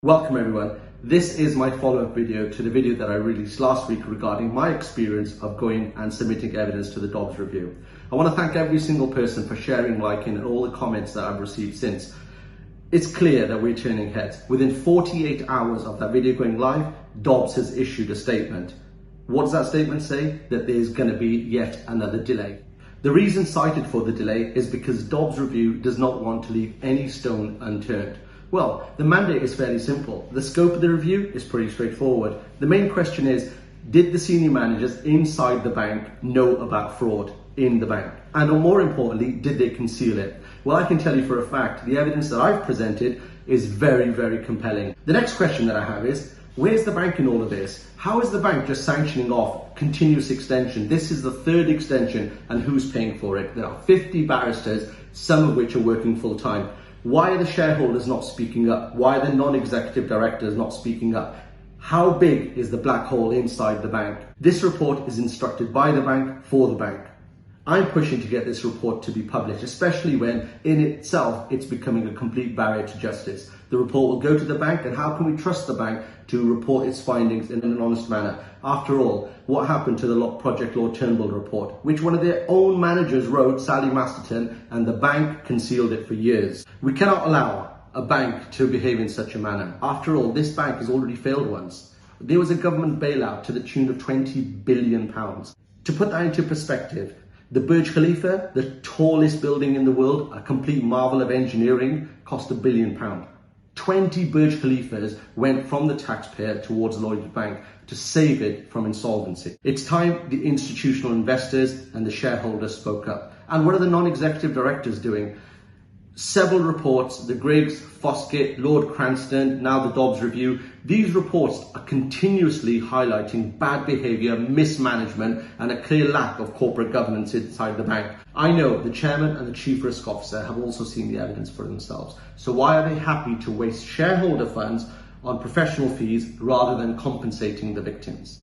Welcome everyone. This is my follow-up video to the video that I released last week regarding my experience of going and submitting evidence to the Dobbs review. I want to thank every single person for sharing, liking, and all the comments that I've received since. It's clear that we're turning heads. Within 48 hours of that video going live, Dobbs has issued a statement. What does that statement say? That there's going to be yet another delay. The reason cited for the delay is because Dobbs review does not want to leave any stone unturned. Well, the mandate is fairly simple. The scope of the review is pretty straightforward. The main question is, did the senior managers inside the bank know about fraud in the bank? And more importantly, did they conceal it? Well, I can tell you for a fact, the evidence that I've presented is very, very compelling. The next question that I have is, where's the bank in all of this? How is the bank just sanctioning off continuous extension? This is the third extension, and who's paying for it? There are 50 barristers, some of which are working full time. Why are the shareholders not speaking up? Why are the non-executive directors not speaking up? How big is the black hole inside the bank? This report is instructed by the bank for the bank. I'm pushing to get this report to be published, especially when in itself it's becoming a complete barrier to justice. The report will go to the bank, and how can we trust the bank to report its findings in an honest manner? After all, what happened to the Project Lord Turnbull report, which one of their own managers wrote, Sally Masterton, and the bank concealed it for years? We cannot allow a bank to behave in such a manner. After all, this bank has already failed once. There was a government bailout to the tune of £20 billion. To put that into perspective, the Burj Khalifa, the tallest building in the world, a complete marvel of engineering, cost £1 billion. 20 Burj Khalifas went from the taxpayer towards Lloyds Bank to save it from insolvency. It's time the institutional investors and the shareholders spoke up. And what are the non-executive directors doing? Several reports, the Griggs, Foskett, Lord Cranston, now the Dobbs review, these reports are continuously highlighting bad behaviour, mismanagement, and a clear lack of corporate governance inside the bank. I know the chairman and the chief risk officer have also seen the evidence for themselves. So why are they happy to waste shareholder funds on professional fees rather than compensating the victims?